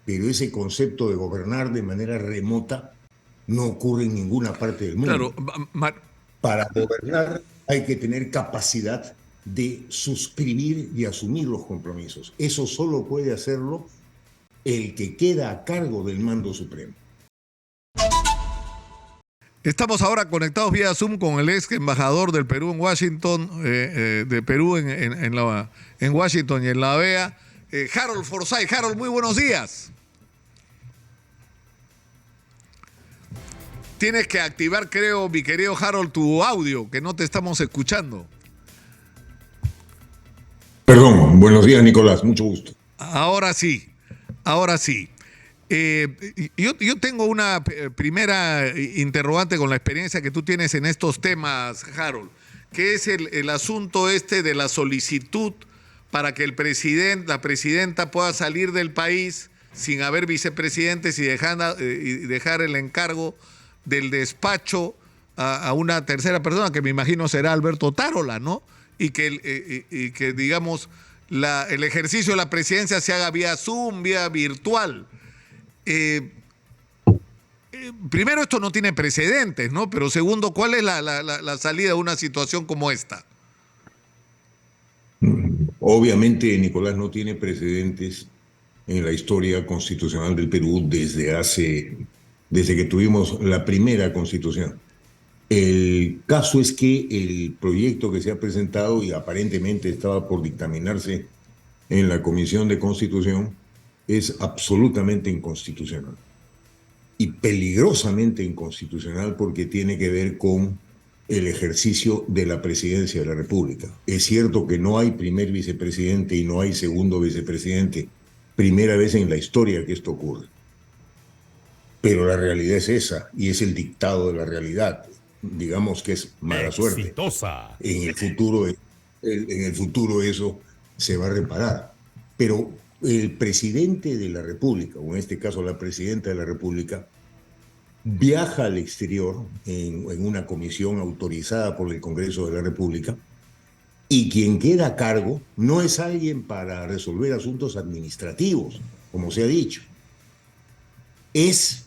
pero ese concepto de gobernar de manera remota no ocurre en ninguna parte del Claro, mundo. Para gobernar hay que tener capacidad de suscribir y asumir los compromisos. Eso solo puede hacerlo el que queda a cargo del mando supremo. estamos ahora conectados vía Zoom con el ex embajador del Perú en Washington, de Perú en Washington y en la OEA, Harold Forsyth. Harold, muy buenos días. Tienes que activar, creo, mi querido Harold, tu audio, que no te estamos escuchando. Perdón, buenos días, Nicolás, mucho gusto. Ahora sí, ahora sí. Yo tengo una primera interrogante con la experiencia que tú tienes en estos temas, Harold, que es el asunto este de la solicitud para que el presidente, la presidenta pueda salir del país sin haber vicepresidentes y dejar el encargo del despacho a una tercera persona, que me imagino será Alberto Tarola, ¿no? Y que digamos, el ejercicio de la presidencia se haga vía Zoom, vía virtual. Primero, esto no tiene precedentes, ¿no? Pero segundo, ¿cuál es la salida de una situación como esta? Obviamente, Nicolás, no tiene precedentes en la historia constitucional del Perú desde que tuvimos la primera constitución. El caso es que el proyecto que se ha presentado y aparentemente estaba por dictaminarse en la Comisión de Constitución es absolutamente inconstitucional y peligrosamente inconstitucional porque tiene que ver con el ejercicio de la presidencia de la República. Es cierto que no hay primer vicepresidente y no hay segundo vicepresidente, primera vez en la historia que esto ocurre. Pero la realidad es esa y es el dictado de la realidad. Digamos que es mala suerte. Exitosa. En el futuro eso se va a reparar. Pero el presidente de la República, o en este caso la presidenta de la República, viaja al exterior en una comisión autorizada por el Congreso de la República y quien queda a cargo no es alguien para resolver asuntos administrativos, como se ha dicho. Es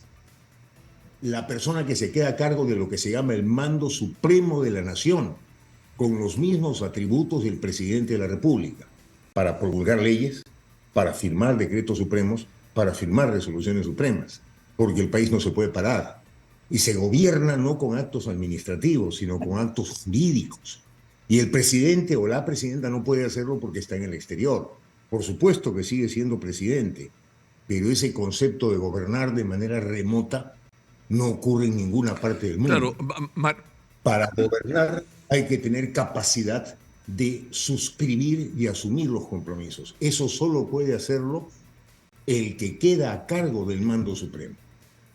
la persona que se queda a cargo de lo que se llama el mando supremo de la nación, con los mismos atributos del presidente de la República, para promulgar leyes, para firmar decretos supremos, para firmar resoluciones supremas, porque el país no se puede parar. Y se gobierna no con actos administrativos, sino con actos jurídicos. Y el presidente o la presidenta no puede hacerlo porque está en el exterior. Por supuesto que sigue siendo presidente, pero ese concepto de gobernar de manera remota no ocurre en ninguna parte del mundo. Claro, para gobernar hay que tener capacidad de suscribir y asumir los compromisos. Eso solo puede hacerlo el que queda a cargo del mando supremo,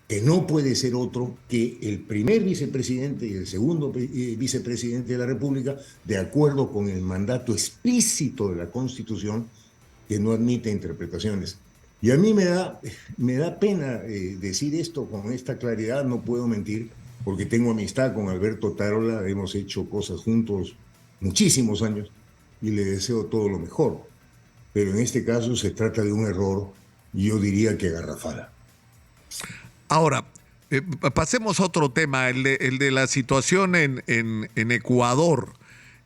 que no puede ser otro que el primer vicepresidente y el segundo vicepresidente de la República, de acuerdo con el mandato explícito de la Constitución, que no admite interpretaciones. Y a mí me da pena decir esto con esta claridad, no puedo mentir, porque tengo amistad con Alberto Tarola, hemos hecho cosas juntos muchísimos años y le deseo todo lo mejor. Pero en este caso se trata de un error, yo diría que garrafal. Ahora, pasemos a otro tema, el de la situación en Ecuador.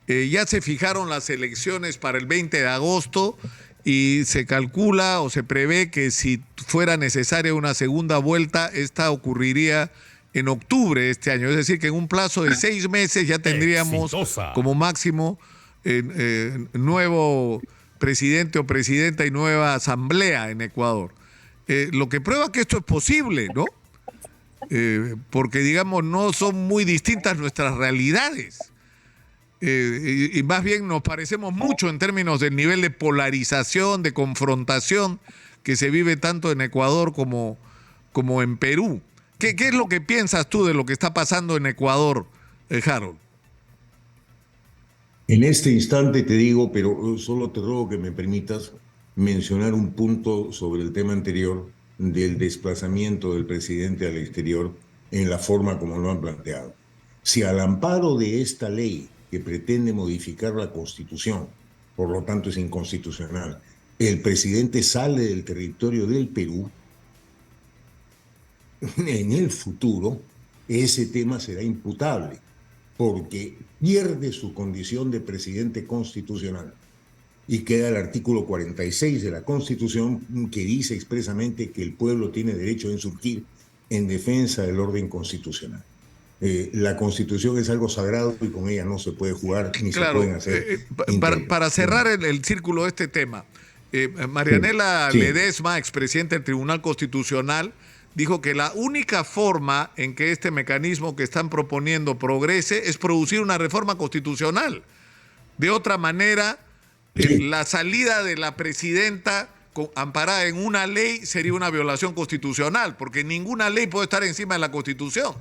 Ya se fijaron las elecciones para el 20 de agosto y se calcula o se prevé que si fuera necesaria una segunda vuelta, esta ocurriría en octubre de este año. Es decir, que en un plazo de 6 meses ya tendríamos como máximo nuevo presidente o presidenta y nueva asamblea en Ecuador. Lo que prueba que esto es posible, ¿no? Porque, digamos, no son muy distintas nuestras realidades. Y más bien nos parecemos mucho en términos del nivel de polarización, de confrontación que se vive tanto en Ecuador como en Perú. ¿Qué es lo que piensas tú de lo que está pasando en Ecuador, Harold? En este instante te digo, pero solo te ruego que me permitas mencionar un punto sobre el tema anterior del desplazamiento del presidente al exterior en la forma como lo han planteado. Si al amparo de esta ley que pretende modificar la Constitución, por lo tanto es inconstitucional, el presidente sale del territorio del Perú, en el futuro ese tema será imputable, porque pierde su condición de presidente constitucional y queda el artículo 46 de la Constitución que dice expresamente que el pueblo tiene derecho a insurgir en defensa del orden constitucional. La Constitución es algo sagrado y con ella no se puede jugar ni se Claro, pueden hacer para cerrar interpretaciones. el círculo de este tema, Sí, Marianela sí. Ledesma, expresidenta del Tribunal Constitucional, dijo que la única forma en que este mecanismo que están proponiendo progrese es producir una reforma constitucional. De otra manera, Sí. la salida de la presidenta amparada en una ley sería una violación constitucional, porque ninguna ley puede estar encima de la Constitución.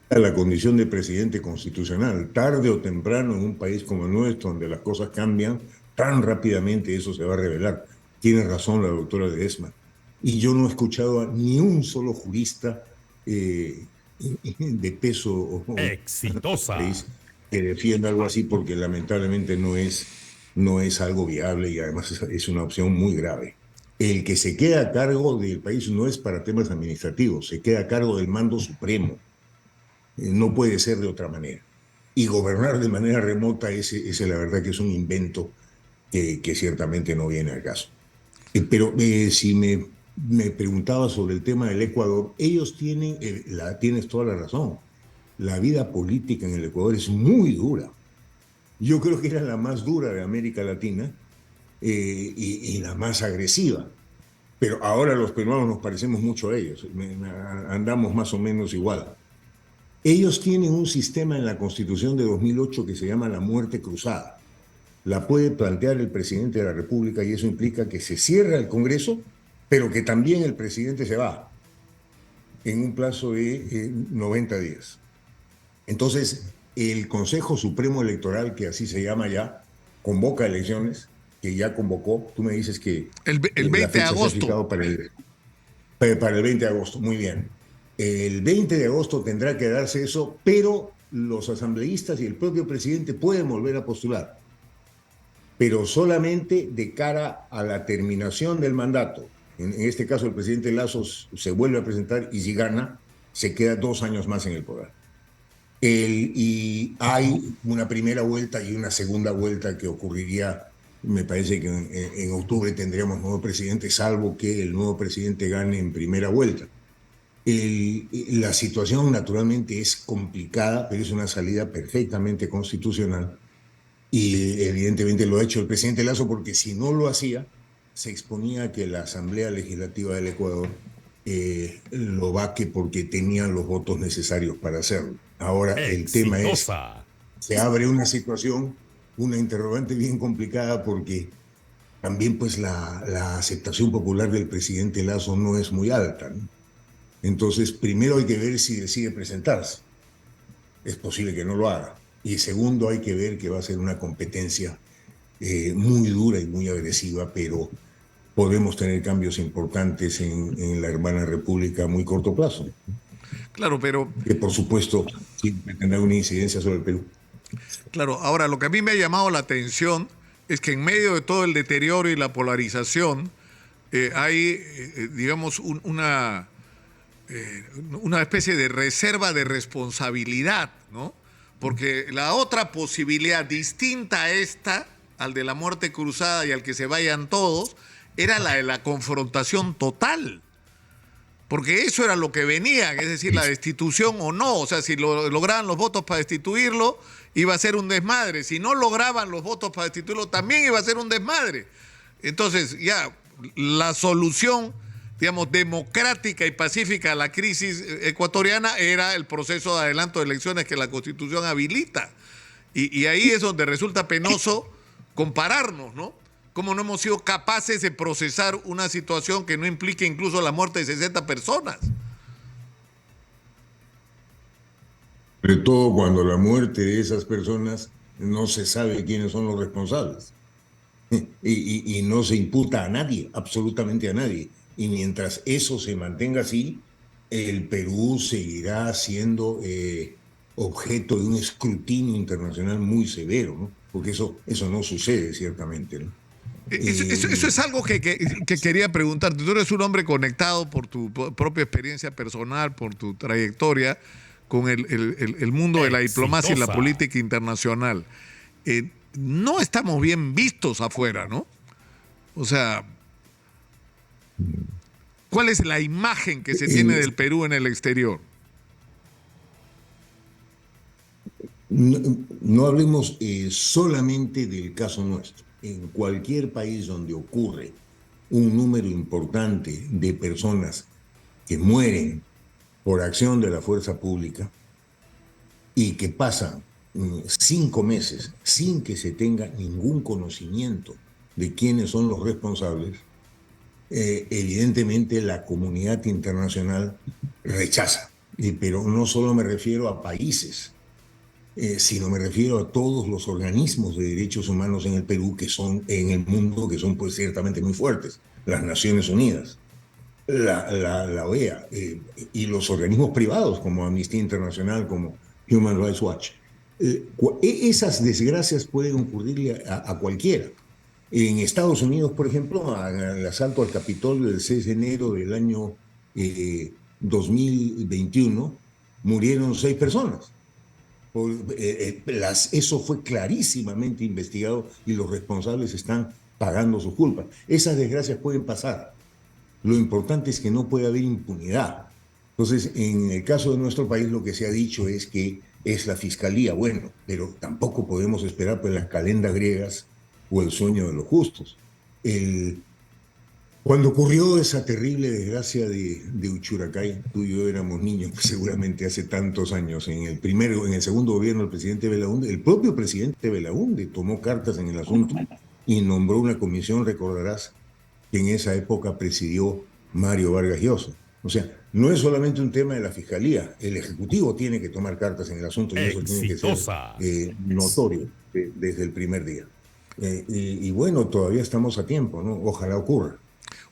A la condición de presidente constitucional. Tarde o temprano, en un país como el nuestro, donde las cosas cambian tan rápidamente, eso se va a revelar. Tiene razón la doctora Ledesma. Y yo no he escuchado a ni un solo jurista eh, de peso Exitosa. país que defienda algo así, porque lamentablemente no es algo viable y además es una opción muy grave. El que se queda a cargo del país no es para temas administrativos, se queda a cargo del mando supremo. No puede ser de otra manera. Y gobernar de manera remota, ese la verdad que es un invento que ciertamente no viene al caso. Pero si me preguntaba sobre el tema del Ecuador, ellos tienen, tienes toda la razón, la vida política en el Ecuador es muy dura. Yo creo que era la más dura de América Latina y la más agresiva. Pero ahora los peruanos nos parecemos mucho a ellos, andamos más o menos igual. Ellos tienen un sistema en la Constitución de 2008 que se llama la muerte cruzada. La puede plantear el presidente de la República y eso implica que se cierra el Congreso, pero que también el presidente se va en un plazo de 90 días. Entonces, el Consejo Supremo Electoral, que así se llama ya, convoca elecciones, que ya convocó. Tú me dices que El la 20 de fecha se ha agosto. fijado para el 20 de agosto. Muy bien. El 20 de agosto tendrá que darse eso, pero los asambleístas y el propio presidente pueden volver a postular, pero solamente de cara a la terminación del mandato. En este caso, el presidente Lazo se vuelve a presentar y si gana, se queda 2 años más en el poder. Y hay una primera vuelta y una segunda vuelta que ocurriría, me parece que en octubre tendríamos nuevo presidente, salvo que el nuevo presidente gane en primera vuelta. La situación naturalmente es complicada, pero es una salida perfectamente constitucional y evidentemente lo ha hecho el presidente Lazo porque si no lo hacía, se exponía a que la Asamblea Legislativa del Ecuador lo vaque porque tenían los votos necesarios para hacerlo. Ahora el tema es, Exitosa. se abre una situación, una interrogante bien complicada porque también pues la aceptación popular del presidente Lazo no es muy alta, ¿no? Entonces, primero hay que ver si decide presentarse. Es posible que no lo haga. Y segundo, hay que ver que va a ser una competencia muy dura y muy agresiva, pero podemos tener cambios importantes en la hermana república a muy corto plazo, Claro, pero que por supuesto siempre tendrá una incidencia sobre el Perú. claro, ahora lo que a mí me ha llamado la atención es que en medio de todo el deterioro y la polarización hay, digamos, una especie de reserva de responsabilidad, ¿no? Porque la otra posibilidad distinta a esta, al de la muerte cruzada y al que se vayan todos, era la de la confrontación total. Porque eso era lo que venía, es decir, la destitución o no. O sea, si lograban los votos para destituirlo, iba a ser un desmadre. Si no lograban los votos para destituirlo, también iba a ser un desmadre. Entonces, ya, la solución, digamos, democrática y pacífica a la crisis ecuatoriana era el proceso de adelanto de elecciones que la Constitución habilita. Y ahí es donde resulta penoso compararnos, ¿no? Cómo no hemos sido capaces de procesar una situación que no implique incluso la muerte de 60 personas. Sobre todo cuando la muerte de esas personas no se sabe quiénes son los responsables y no se imputa a nadie, absolutamente a nadie. Y mientras eso se mantenga así, el Perú seguirá siendo objeto de un escrutinio internacional muy severo, ¿no? Porque eso no sucede ciertamente, ¿no? Eso es algo que quería preguntarte. Tú eres un hombre conectado por tu propia experiencia personal, por tu trayectoria con el mundo de la diplomacia y la política internacional. No estamos bien vistos afuera, ¿no? O sea, ¿cuál es la imagen que se tiene del Perú en el exterior? No, no hablemos solamente del caso nuestro. En cualquier país donde ocurre un número importante de personas que mueren por acción de la fuerza pública y que pasan 5 meses sin que se tenga ningún conocimiento de quiénes son los responsables, evidentemente la comunidad internacional rechaza. Pero no solo me refiero a países, sino me refiero a todos los organismos de derechos humanos en el Perú que son en el mundo, que son pues ciertamente muy fuertes. Las Naciones Unidas, la OEA y los organismos privados como Amnistía Internacional, como Human Rights Watch. Esas desgracias pueden ocurrirle a cualquiera. En Estados Unidos, por ejemplo, al asalto al Capitolio del 6 de enero del año 2021, murieron 6 personas. Eso fue clarísimamente investigado y los responsables están pagando sus culpas. Esas desgracias pueden pasar. Lo importante es que no puede haber impunidad. Entonces, en el caso de nuestro país, lo que se ha dicho es que es la fiscalía. Bueno, pero tampoco podemos esperar pues las calendas griegas o el sueño de los justos. Cuando ocurrió esa terrible desgracia de Uchuracay, tú y yo éramos niños, pues seguramente hace tantos años, en el segundo gobierno del presidente Belaúnde, el propio presidente Belaúnde tomó cartas en el asunto y nombró una comisión, recordarás, que en esa época presidió Mario Vargas Llosa. O sea, no es solamente un tema de la fiscalía, el Ejecutivo tiene que tomar cartas en el asunto y eso tiene que ser notorio desde el primer día. Y bueno, todavía estamos a tiempo, ¿no? Ojalá ocurra.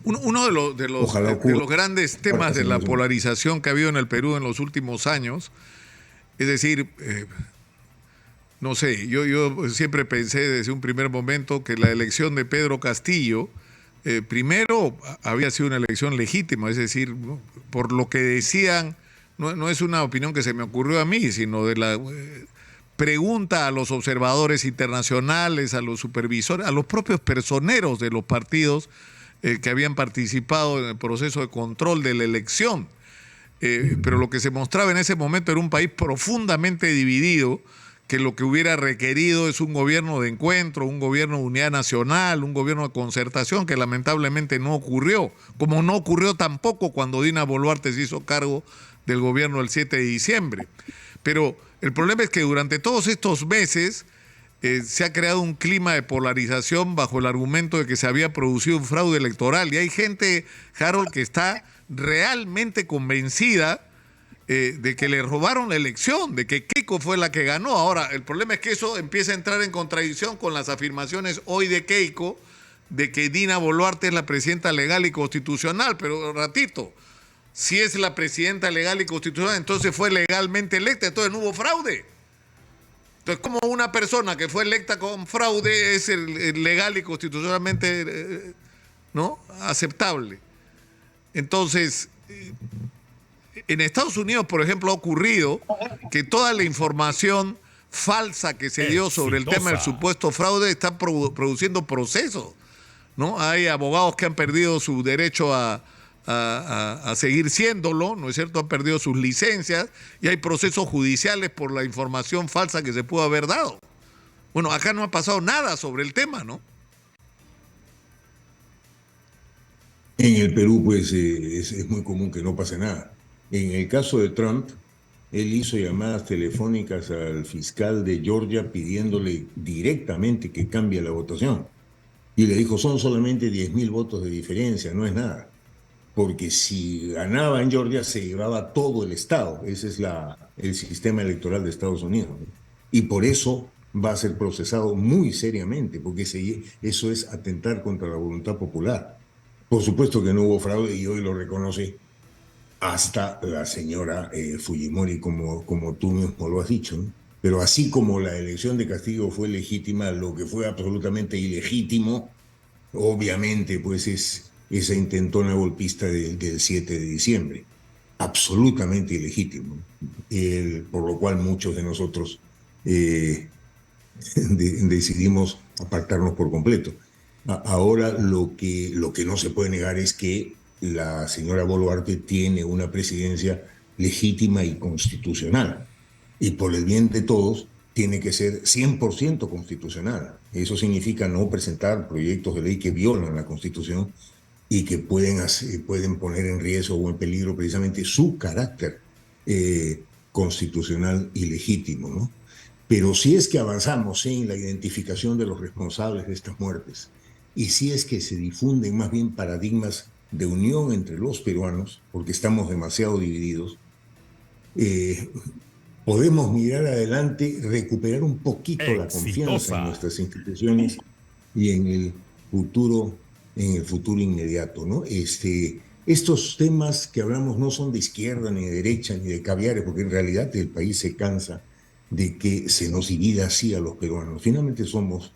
Uno de los grandes temas de la polarización que ha habido en el Perú en los últimos años, es decir, no sé, yo siempre pensé desde un primer momento que la elección de Pedro Castillo, primero había sido una elección legítima, es decir, ¿no? Por lo que decían, no es una opinión que se me ocurrió a mí, sino de la pregunta a los observadores internacionales, a los supervisores, a los propios personeros de los partidos que habían participado en el proceso de control de la elección. Pero lo que se mostraba en ese momento era un país profundamente dividido, que lo que hubiera requerido es un gobierno de encuentro, un gobierno de unidad nacional, un gobierno de concertación, que lamentablemente no ocurrió, como no ocurrió tampoco cuando Dina Boluarte se hizo cargo del gobierno el 7 de diciembre. Pero el problema es que durante todos estos meses se ha creado un clima de polarización bajo el argumento de que se había producido un fraude electoral. Y hay gente, Harold, que está realmente convencida de que le robaron la elección, de que Keiko fue la que ganó. Ahora, el problema es que eso empieza a entrar en contradicción con las afirmaciones hoy de Keiko de que Dina Boluarte es la presidenta legal y constitucional. Pero, ratito, si es la presidenta legal y constitucional, entonces fue legalmente electa, entonces no hubo fraude. Entonces, ¿cómo una persona que fue electa con fraude es legal y constitucionalmente ¿no? aceptable? Entonces, en Estados Unidos, por ejemplo, ha ocurrido que toda la información falsa que se dio sobre el tema del supuesto fraude está produciendo procesos, ¿no? Hay abogados que han perdido su derecho a seguir siéndolo, ¿no es cierto? Han perdido sus licencias y hay procesos judiciales por la información falsa que se pudo haber dado. Bueno, acá no ha pasado nada sobre el tema, ¿no? En el Perú, pues, es muy común que no pase nada. En el caso de Trump, él hizo llamadas telefónicas al fiscal de Georgia pidiéndole directamente que cambie la votación. Y le dijo, son solamente 10.000 votos de diferencia, no es nada. Porque si ganaba en Georgia se llevaba todo el estado. Ese es el sistema electoral de Estados Unidos. Y por eso va a ser procesado muy seriamente, porque eso es atentar contra la voluntad popular. Por supuesto que no hubo fraude y hoy lo reconoce hasta la señora Fujimori, como tú mismo lo has dicho, ¿no? Pero así como la elección de Castillo fue legítima, lo que fue absolutamente ilegítimo obviamente, pues es esa intentona golpista del 7 de diciembre, absolutamente ilegítimo, por lo cual muchos de nosotros eh, decidimos apartarnos por completo. Ahora lo que no se puede negar es que la señora Boluarte tiene una presidencia legítima y constitucional. Y por el bien de todos, tiene que ser 100% constitucional. Eso significa no presentar proyectos de ley que violan la Constitución y que pueden poner en riesgo o en peligro precisamente su carácter constitucional y legítimo, ¿no? Pero si es que avanzamos en la identificación de los responsables de estas muertes y si es que se difunden más bien paradigmas de unión entre los peruanos, porque estamos demasiado divididos, eh, podemos mirar adelante, recuperar un poquito la confianza en Exitosa. nuestras instituciones y en el futuro inmediato, ¿no? Estos temas que hablamos no son de izquierda, ni de derecha, ni de caviares, porque en realidad el país se cansa de que se nos divida así a los peruanos. Finalmente somos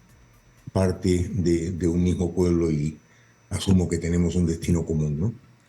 parte de un mismo pueblo y asumo que tenemos un destino común, ¿no?